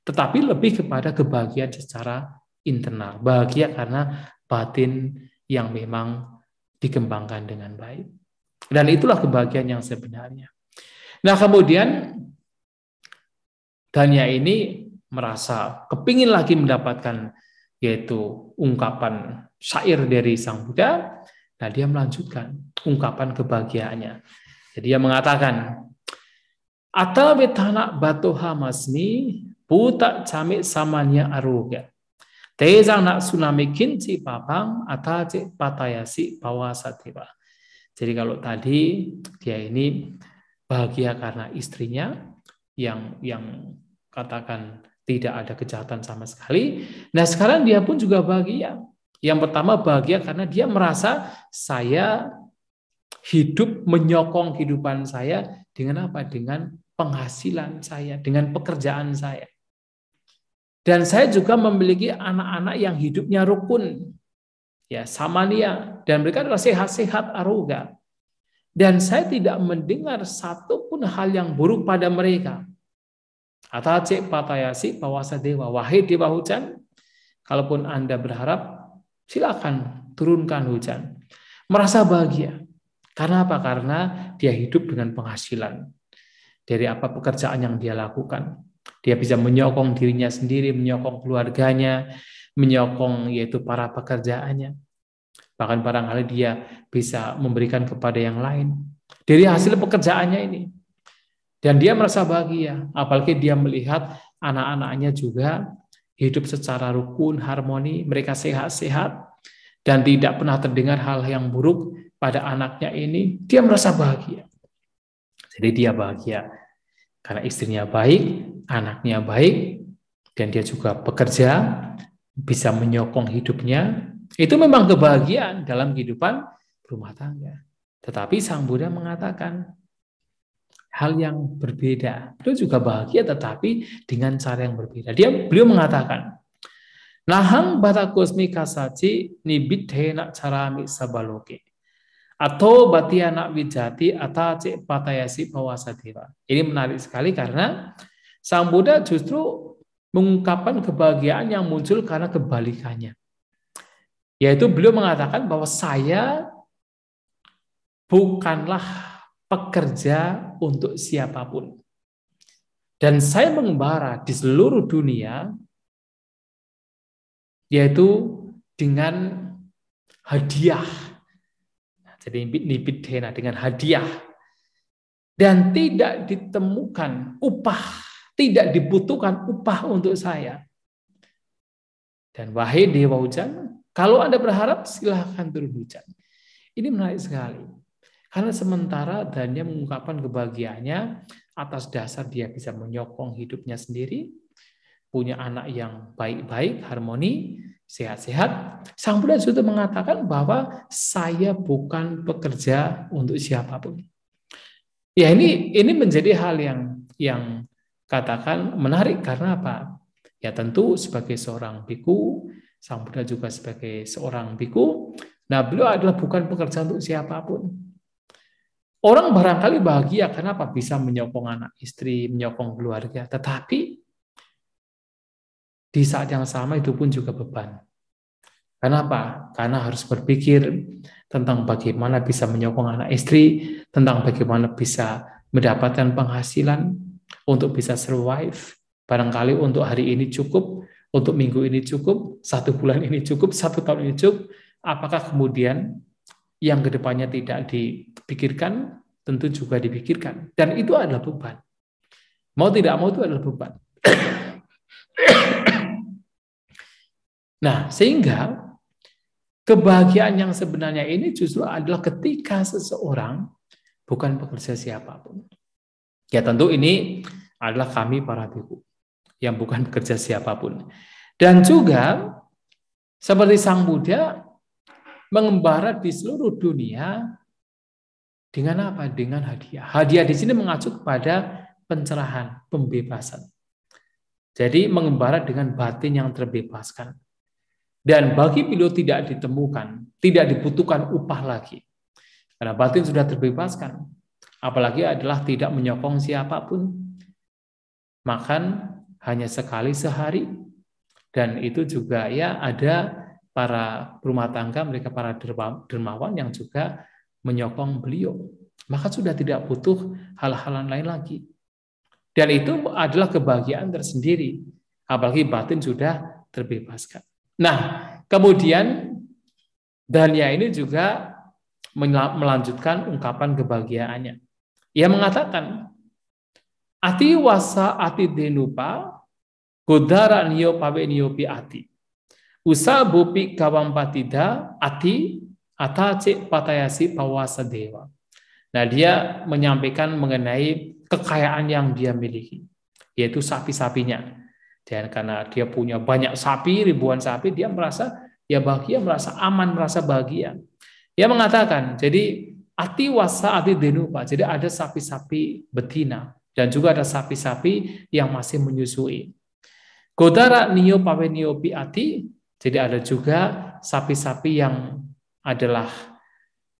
Tetapi lebih kepada kebahagiaan secara internal. Bahagia karena batin yang memang dikembangkan dengan baik. Dan itulah kebahagiaan yang sebenarnya. Nah, kemudian Dania ini merasa kepingin lagi mendapatkan yaitu ungkapan syair dari Sang Buddha. Nah, dia melanjutkan ungkapan kebahagiaannya. Jadi dia mengatakan, Ata betana batoha masni puta camik samanya aruga. Tezang nak tsunami kinci papang atace patayasi pawasatiwa. Jadi kalau tadi dia ini bahagia karena istrinya yang katakan tidak ada kejahatan sama sekali. Nah, sekarang dia pun juga bahagia. Yang pertama bahagia karena dia merasa saya hidup menyokong kehidupan saya dengan apa? Dengan penghasilan saya, dengan pekerjaan saya. Dan saya juga memiliki anak-anak yang hidupnya rukun. Ya, samania, dan mereka adalah sehat-sehat aruga. Dan saya tidak mendengar satupun hal yang buruk pada mereka. Atace patayasi pawasa dewa, wahai dewa hujan, kalaupun Anda berharap, silakan turunkan hujan. Merasa bahagia. Karena apa? Karena dia hidup dengan penghasilan dari apa pekerjaan yang dia lakukan. Dia bisa menyokong dirinya sendiri, menyokong keluarganya, menyokong yaitu para pekerjaannya. Bahkan barangkali dia bisa memberikan kepada yang lain dari hasil pekerjaannya ini. Dan dia merasa bahagia, apalagi dia melihat anak-anaknya juga hidup secara rukun, harmoni, mereka sehat-sehat, dan tidak pernah terdengar hal yang buruk pada anaknya ini. Dia merasa bahagia. Jadi dia bahagia karena istrinya baik, anaknya baik, dan dia juga bekerja, bisa menyokong hidupnya. Itu memang kebahagiaan dalam kehidupan rumah tangga. Tetapi Sang Buddha mengatakan hal yang berbeda. Beliau juga bahagia tetapi dengan cara yang berbeda. Beliau mengatakan, Nahang batakosmi kasaci nibidhena carami sabaloke. Atau batiana wijati atace patayasi pawasadewa. Ini menarik sekali karena Sang Buddha justru mengungkapkan kebahagiaan yang muncul karena kebalikannya. Yaitu beliau mengatakan bahwa saya bukanlah pekerja untuk siapapun. Dan saya mengembara di seluruh dunia yaitu dengan hadiah. Jadi nibidhena dengan hadiah. Dan tidak ditemukan upah, tidak dibutuhkan upah untuk saya. Dan wahai dewa hujan, kalau Anda berharap silahkan turun hujan. Ini menarik sekali. Karena sementara Dania mengungkapkan kebahagiaannya atas dasar dia bisa menyokong hidupnya sendiri, punya anak yang baik-baik, harmoni, sehat-sehat. Sang Buddha sudah mengatakan bahwa saya bukan pekerja untuk siapapun. Ya ini menjadi hal yang katakan menarik karena apa? Ya tentu sebagai seorang biku, Sang Buddha juga sebagai seorang biku. Nah beliau adalah bukan pekerja untuk siapapun. Orang barangkali bahagia kenapa bisa menyokong anak istri, menyokong keluarga, tetapi di saat yang sama itu pun juga beban. Kenapa? Karena harus berpikir tentang bagaimana bisa menyokong anak istri, tentang bagaimana bisa mendapatkan penghasilan untuk bisa survive. Barangkali untuk hari ini cukup, untuk minggu ini cukup, 1 bulan ini cukup, 1 tahun ini cukup. Apakah kemudian yang kedepannya tidak dipikirkan? Tentu juga dipikirkan. Dan itu adalah beban. Mau tidak mau itu adalah beban. Nah, sehingga kebahagiaan yang sebenarnya ini justru adalah ketika seseorang bukan pekerja siapapun. Ya tentu ini adalah kami para biku yang bukan pekerja siapapun. Dan juga seperti Sang Buddha mengembara di seluruh dunia dengan apa? Dengan hadiah. Hadiah di sini mengacu kepada pencerahan, pembebasan. Jadi mengembara dengan batin yang terbebaskan. Dan bagi beliau tidak ditemukan, tidak dibutuhkan upah lagi. Karena batin sudah terbebaskan. Apalagi adalah tidak menyokong siapapun. Makan hanya sekali sehari. Dan itu juga ya ada para rumah tangga, mereka para dermawan yang juga menyokong beliau. Maka sudah tidak butuh hal-hal lain lagi. Dan itu adalah kebahagiaan tersendiri. Apalagi batin sudah terbebaskan. Nah, kemudian Dania ini juga melanjutkan ungkapan kebahagiaannya. Ia mengatakan, ati wasa ati denupa, godara niyo pawe niyo pi ati. Usa bopi kawampatida ati atace patayasi pawasa dewa. Nah, dia menyampaikan mengenai kekayaan yang dia miliki, yaitu sapi-sapinya. Dan karena dia punya banyak sapi, ribuan sapi, dia merasa ya bahagia, merasa aman, merasa bahagia. Dia mengatakan, jadi ati wasa ati denupa, jadi ada sapi-sapi betina dan juga ada sapi-sapi yang masih menyusui. Godara niyo pawe niyo pi ati, jadi ada juga sapi-sapi yang adalah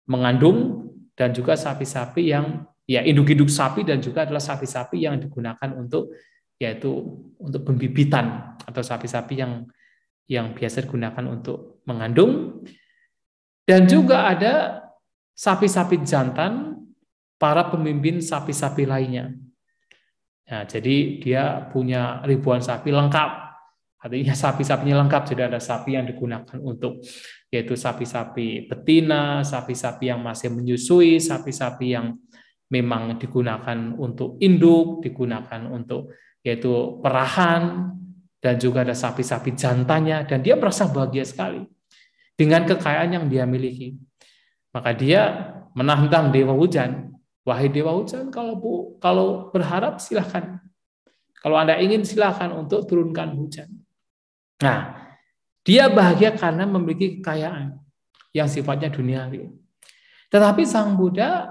mengandung dan juga sapi-sapi yang ya induk-induk sapi dan juga adalah sapi-sapi yang digunakan untuk yaitu untuk pembibitan atau sapi-sapi yang biasa digunakan untuk mengandung. Dan juga ada sapi-sapi jantan para pemimpin sapi-sapi lainnya. Nah, jadi dia punya ribuan sapi lengkap. Artinya sapi-sapinya lengkap. Jadi ada sapi yang digunakan untuk yaitu sapi-sapi betina, sapi-sapi yang masih menyusui, sapi-sapi yang memang digunakan untuk induk, digunakan untuk yaitu perahan, dan juga ada sapi-sapi jantannya, dan dia merasa bahagia sekali dengan kekayaan yang dia miliki. Maka dia menantang Dewa Hujan, wahai Dewa Hujan, kalau berharap silahkan, kalau Anda ingin silahkan untuk turunkan hujan. Nah, dia bahagia karena memiliki kekayaan yang sifatnya duniawi. Tetapi Sang Buddha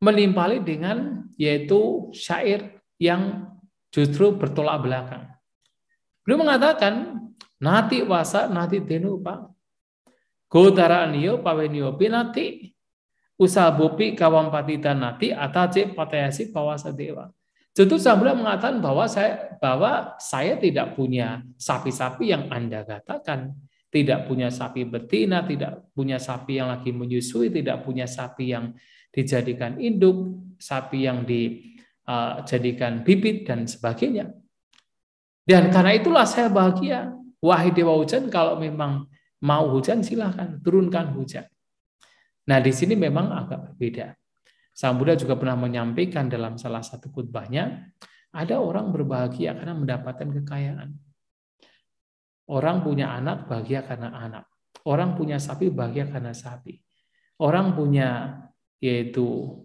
menimpali dengan yaitu syair yang justru bertolak belakang. Beliau mengatakan, nati wasa nati denupa, godara niyo pawe niyo pinati, usabopi kawampatita nati atace patayasi pawasa dewa. Justru Sang Buddha mengatakan bahwa saya tidak punya sapi-sapi yang Anda katakan, tidak punya sapi betina, tidak punya sapi yang lagi menyusui, tidak punya sapi yang dijadikan induk, sapi yang dijadikan bibit dan sebagainya. Dan karena itulah saya bahagia. wahai dewa hujan, kalau memang mau hujan silahkan turunkan hujan. Nah, di sini memang agak berbeda. Sang Buddha juga pernah menyampaikan dalam salah satu khutbahnya, ada orang berbahagia karena mendapatkan kekayaan. Orang punya anak bahagia karena anak. Orang punya sapi bahagia karena sapi. Orang punya yaitu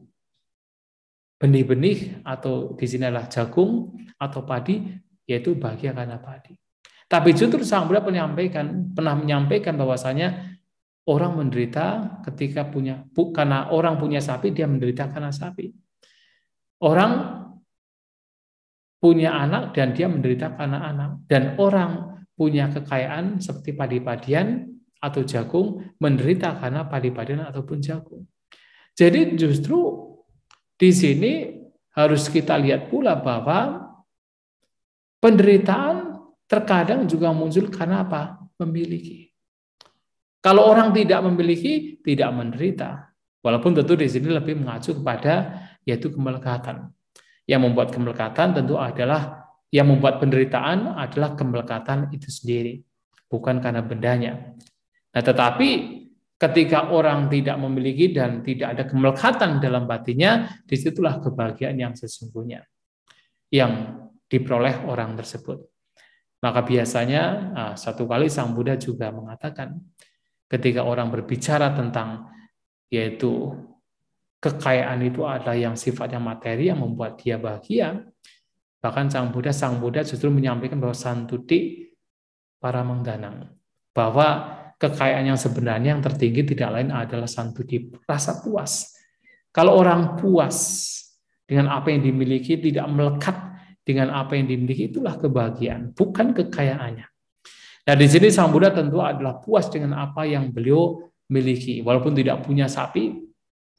benih-benih atau di sini adalah jagung atau padi, yaitu bahagia karena padi. Tapi justru Sang Buddha pernah menyampaikan bahwasanya orang menderita ketika karena orang punya sapi, dia menderita karena sapi. Orang punya anak dan dia menderita karena anak. Dan orang punya kekayaan seperti padi-padian atau jagung, menderita karena padi-padian ataupun jagung. Jadi justru di sini harus kita lihat pula bahwa penderitaan terkadang juga muncul karena apa? Memiliki. Kalau orang tidak memiliki, tidak menderita. Walaupun tentu di sini lebih mengacu kepada yaitu kemelekatan. Yang membuat kemelekatan tentu adalah, yang membuat penderitaan adalah kemelekatan itu sendiri, bukan karena bendanya. Nah, tetapi ketika orang tidak memiliki dan tidak ada kemelekatan dalam batinnya, disitulah kebahagiaan yang sesungguhnya yang diperoleh orang tersebut. Maka biasanya satu kali Sang Buddha juga mengatakan, ketika orang berbicara tentang yaitu kekayaan itu adalah yang sifatnya materi yang membuat dia bahagia, bahkan Sang Buddha justru menyampaikan bahwa santuti para mengdanang, bahwa kekayaan yang sebenarnya yang tertinggi tidak lain adalah santuti, rasa puas. Kalau orang puas dengan apa yang dimiliki, tidak melekat dengan apa yang dimiliki, itulah kebahagiaan, bukan kekayaannya. Nah, di sini Sang Buddha tentu adalah puas dengan apa yang beliau miliki, walaupun tidak punya sapi,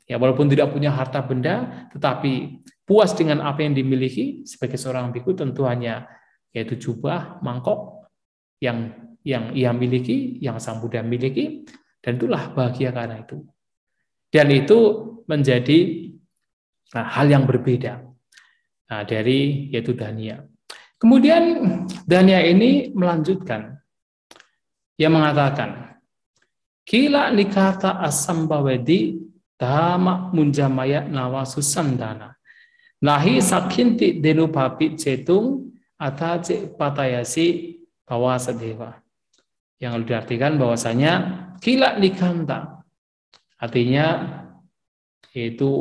ya walaupun tidak punya harta benda, tetapi puas dengan apa yang dimiliki. Sebagai seorang biku tentu hanya yaitu jubah, mangkok yang ia miliki, yang Sang Buddha miliki, dan itulah bahagia karena itu. Dan itu menjadi hal yang berbeda dari yaitu Dania. Kemudian Dania ini melanjutkan, ia mengatakan, Kila nikata asambawedi dhamma munjamaya nawasusandana nahi sakinti denupapi cetung atace patayasi bawasa dewa. Yang diartikan bahwasanya kila nikanta, artinya yaitu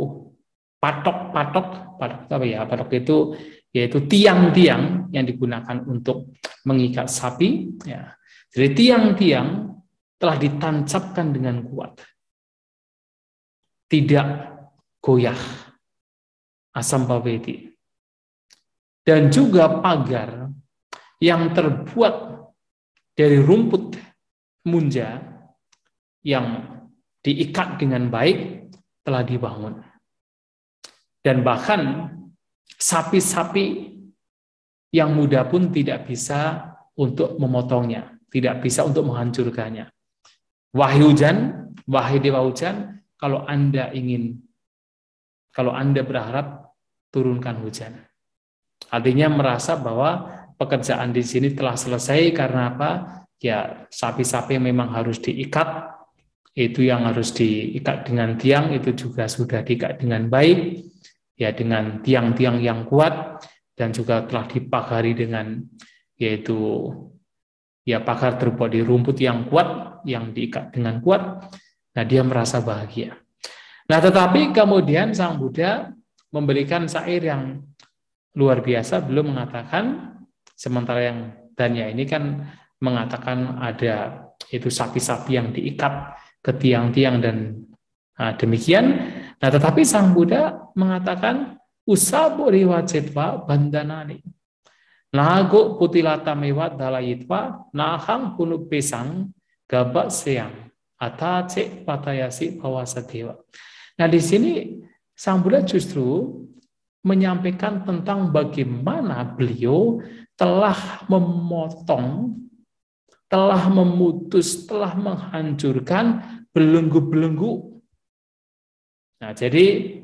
patok apa ya? Patok itu yaitu tiang-tiang yang digunakan untuk mengikat sapi, ya. Jadi tiang-tiang telah ditancapkan dengan kuat, tidak goyah, asam paweti, dan juga pagar yang terbuat dari rumput munja yang diikat dengan baik telah dibangun. Dan bahkan sapi-sapi yang muda pun tidak bisa untuk memotongnya, tidak bisa untuk menghancurkannya. Wahai hujan, wahai dewa hujan, kalau Anda berharap, turunkan hujan. Artinya merasa bahwa pekerjaan di sini telah selesai karena apa? Ya, sapi-sapi yang memang harus diikat, itu yang harus diikat dengan tiang, itu juga sudah diikat dengan baik, ya dengan tiang-tiang yang kuat, dan juga telah dipagari dengan yaitu ya pagar terbuat di rumput yang kuat, yang diikat dengan kuat. Nah, dia merasa bahagia. Nah, tetapi kemudian Sang Buddha memberikan syair yang luar biasa. Belum mengatakan, sementara yang Dania ini kan mengatakan ada itu sapi-sapi yang diikat ke tiang-tiang dan demikian. Nah, tetapi Sang Buddha mengatakan usabu riwacetwa bandanani nago putilata mewat dalayitwa nahang punuk pesang gabak seang atace patayasi bawasa dewa. Nah, di sini Sang Buddha justru menyampaikan tentang bagaimana beliau telah memotong, telah memutus, telah menghancurkan belenggu-belenggu. Nah, jadi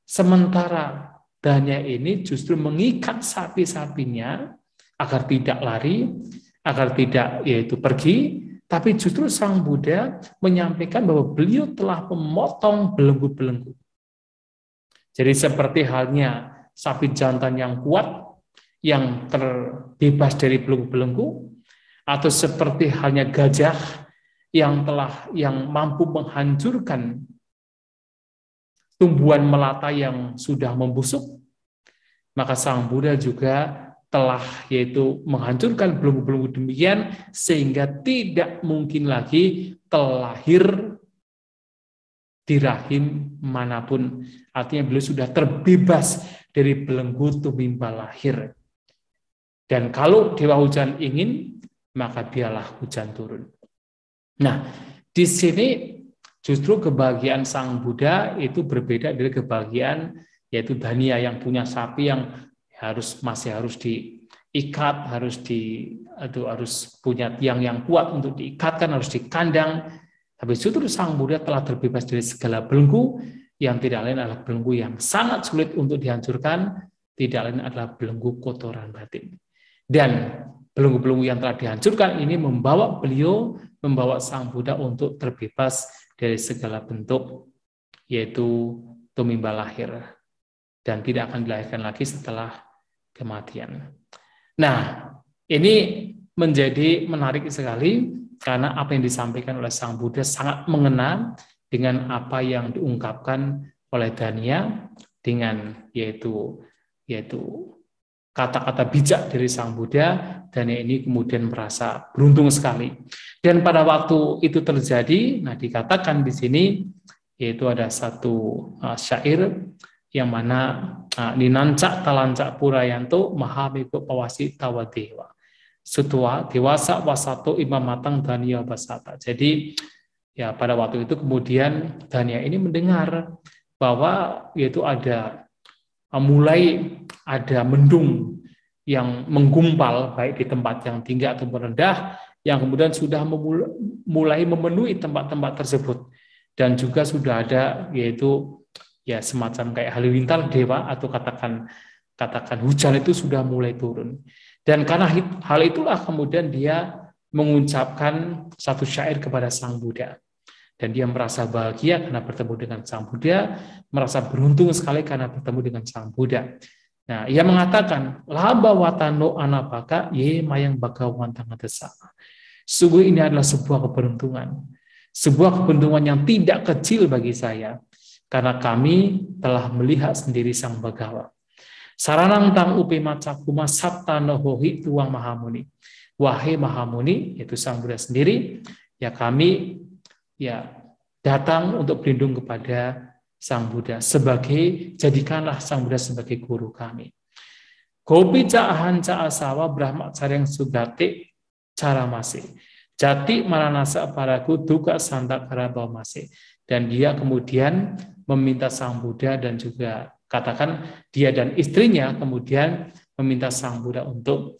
sementara Dania ini justru mengikat sapi-sapinya agar tidak lari, agar tidak yaitu pergi, tapi justru Sang Buddha menyampaikan bahwa beliau telah memotong belenggu-belenggu. Jadi seperti halnya sapi jantan yang kuat, yang terbebas dari belenggu-belenggu, atau seperti halnya gajah yang mampu menghancurkan tumbuhan melata yang sudah membusuk, maka Sang Buddha juga telah yaitu menghancurkan belenggu-belenggu demikian sehingga tidak mungkin lagi terlahir di rahim manapun. Artinya beliau sudah terbebas dari belenggu tumimba lahir. Dan kalau Dewa Hujan ingin, maka biarlah hujan turun. Nah, di sini justru kebahagiaan Sang Buddha itu berbeda dari kebahagiaan yaitu Dania yang punya sapi yang masih harus diikat, harus punya tiang yang kuat untuk diikatkan, harus dikandang. Tapi justru Sang Buddha telah terbebas dari segala belenggu, yang tidak lain adalah belenggu yang sangat sulit untuk dihancurkan, tidak lain adalah belenggu kotoran batin. Dan belenggu-belenggu yang telah dihancurkan ini membawa Sang Buddha untuk terbebas dari segala bentuk, yaitu tumimba lahir, dan tidak akan dilahirkan lagi setelah kematian. Nah, ini menjadi menarik sekali, karena apa yang disampaikan oleh Sang Buddha sangat mengena dengan apa yang diungkapkan oleh Dania, dengan yaitu kata-kata bijak dari Sang Buddha. Dania ini kemudian merasa beruntung sekali. Dan pada waktu itu terjadi, nah dikatakan di sini, yaitu ada satu syair yang mana ninancak talancak purayanto mahamiko pawasi tawadewa. Setua dewasa wasato imam matang Dania basata. Jadi ya pada waktu itu kemudian Dania ini mendengar bahwa yaitu mulai ada mendung yang menggumpal baik di tempat yang tinggi atau rendah, yang kemudian sudah mulai memenuhi tempat-tempat tersebut, dan juga sudah ada yaitu ya semacam kayak halilintar dewa, atau katakan hujan itu sudah mulai turun. Dan karena hal itulah kemudian dia mengucapkan satu syair kepada Sang Buddha. Dan dia merasa bahagia karena bertemu dengan Sang Buddha, merasa beruntung sekali karena bertemu dengan Sang Buddha. Nah, ia mengatakan, laba watano anapaka ye mayang bagawan tangadesa. Sungguh ini adalah sebuah keberuntungan yang tidak kecil bagi saya, karena kami telah melihat sendiri Sang Bagawa. Saranang tang upi macakuma sabta nohohi tuang mahamuni. Wahai Mahamuni, yaitu Sang Buddha sendiri, ya kami datang untuk berlindung kepada Sang Buddha, jadikanlah Sang Buddha sebagai guru kami. Gopi ca'ahan ca'asawa brahmacharya sugate cara masih. Jati maranasa paraku duka santak karabau masih. Dan dia kemudian meminta Sang Buddha, dan juga katakan dia dan istrinya kemudian meminta Sang Buddha untuk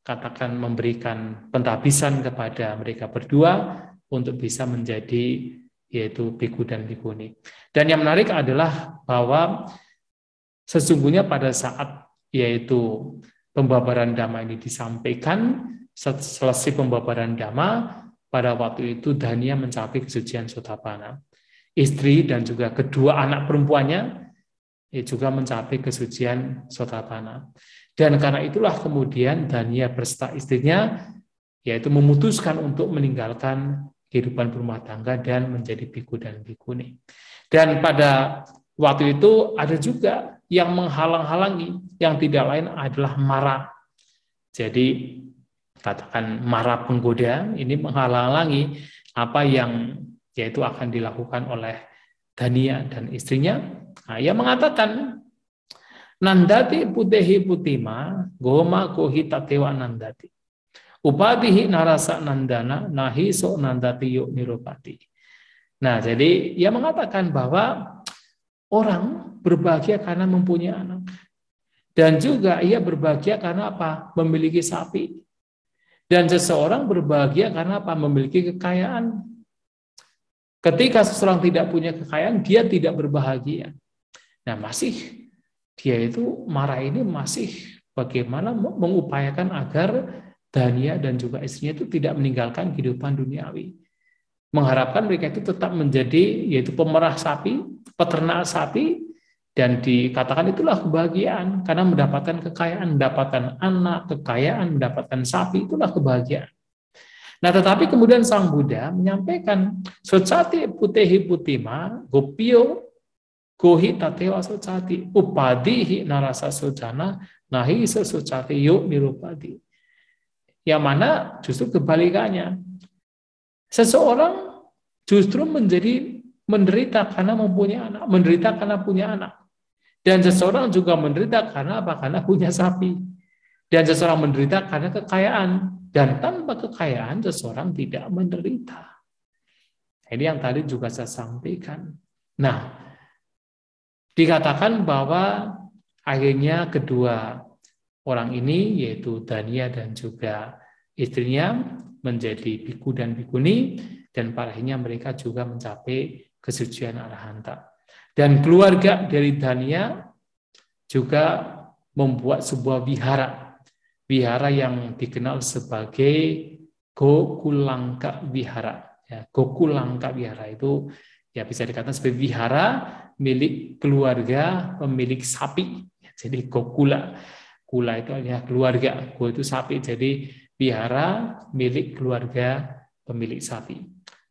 katakan memberikan pentabisan kepada mereka berdua untuk bisa menjadi yaitu biku dan bikuni. Dan yang menarik adalah bahwa sesungguhnya pada saat yaitu pembabaran Dhamma ini disampaikan, selesai pembabaran Dhamma, pada waktu itu Dania mencapai kesucian Sotapanna. Istri dan juga kedua anak perempuannya juga mencapai kesucian Sotapanna. Dan karena itulah kemudian Dania berserta istrinya yaitu memutuskan untuk meninggalkan kehidupan berumah tangga dan menjadi biku dan bikuni. Dan pada waktu itu ada juga yang menghalang-halangi, yang tidak lain adalah Mara. Jadi katakan Mara penggoda ini menghalang-halangi apa yang yaitu akan dilakukan oleh Dania dan istrinya. Nah, ia mengatakan, Nandati putehi putima, goma kohi tatewa nandati. Upadihi narasa nandana, nahi so nandati yuk nirupati. Nah, jadi ia mengatakan bahwa orang berbahagia karena mempunyai anak. Dan juga ia berbahagia karena apa? Memiliki sapi. Dan seseorang berbahagia karena apa? Memiliki kekayaan. Ketika seseorang tidak punya kekayaan, dia tidak berbahagia. Nah, dia itu Mara ini masih bagaimana mengupayakan agar Dania dan juga istrinya itu tidak meninggalkan kehidupan duniawi. Mengharapkan mereka itu tetap menjadi yaitu pemerah sapi, peternak sapi, dan dikatakan itulah kebahagiaan karena mendapatkan kekayaan, mendapatkan anak, kekayaan, mendapatkan sapi, itulah kebahagiaan. Nah, tetapi kemudian Sang Buddha menyampaikan socati putehi putima gopio gohi tatewa socati upadihi narasa sojana nahi sesocati yuk nirupadi. Yang mana justru kebalikannya. Seseorang justru menjadi menderita karena mempunyai anak, menderita karena punya anak. Dan seseorang juga menderita karena apa? Karena punya sapi. Dan seseorang menderita karena kekayaan. Dan tanpa kekayaan, seseorang tidak menderita. Ini yang tadi juga saya sampaikan. Nah, dikatakan bahwa akhirnya kedua orang ini, yaitu Dania dan juga istrinya, menjadi biku dan bikuni, dan pada akhirnya mereka juga mencapai kesucian arahanta. Dan keluarga dari Dania juga membuat sebuah wihara yang dikenal sebagai Gokulangka Wihara. Ya, Gokulangka Wihara itu ya bisa dikatakan sebagai wihara milik keluarga pemilik sapi. Jadi Gokula, kula itu adalah keluarga, go itu sapi. Jadi wihara milik keluarga pemilik sapi.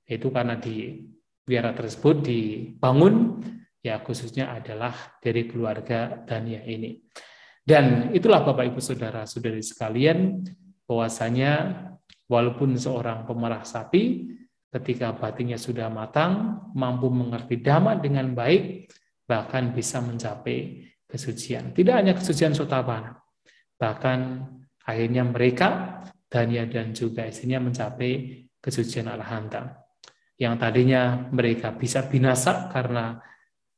Itu karena di wihara tersebut dibangun ya khususnya adalah dari keluarga Dania ini. Dan itulah Bapak Ibu Saudara-saudari sekalian, bahwasanya walaupun seorang pemerah sapi ketika batinnya sudah matang, mampu mengerti dhamma dengan baik, bahkan bisa mencapai kesucian. Tidak hanya kesucian sotabana, bahkan akhirnya mereka Dania dan juga istrinya mencapai kesucian arahanta. Yang tadinya mereka bisa binasa karena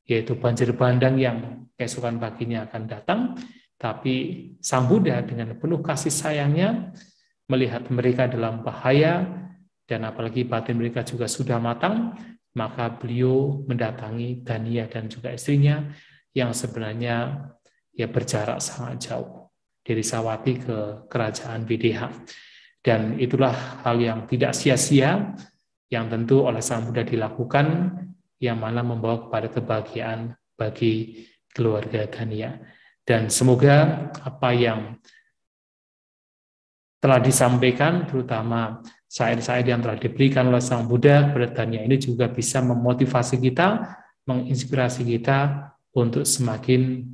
yaitu banjir bandang yang keesokan paginya akan datang, tapi Sang Buddha dengan penuh kasih sayangnya melihat mereka dalam bahaya dan apalagi batin mereka juga sudah matang, maka beliau mendatangi Dania dan juga istrinya yang sebenarnya ya berjarak sangat jauh dari Sawati ke kerajaan Videha. Dan itulah hal yang tidak sia-sia yang tentu oleh Sang Buddha dilakukan, yang mana membawa kepada kebahagiaan bagi keluarga Dania. Dan semoga apa yang telah disampaikan, terutama syair-syair yang telah diberikan oleh Sang Buddha kepada Dania ini juga bisa memotivasi kita, menginspirasi kita untuk semakin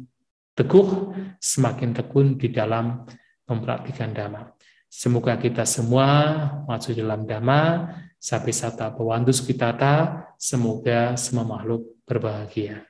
teguh, semakin tekun di dalam mempraktikkan Dhamma. Semoga kita semua maju dalam Dhamma, Sapi Sata Bawantus Kitata, semoga semua makhluk berbahagia.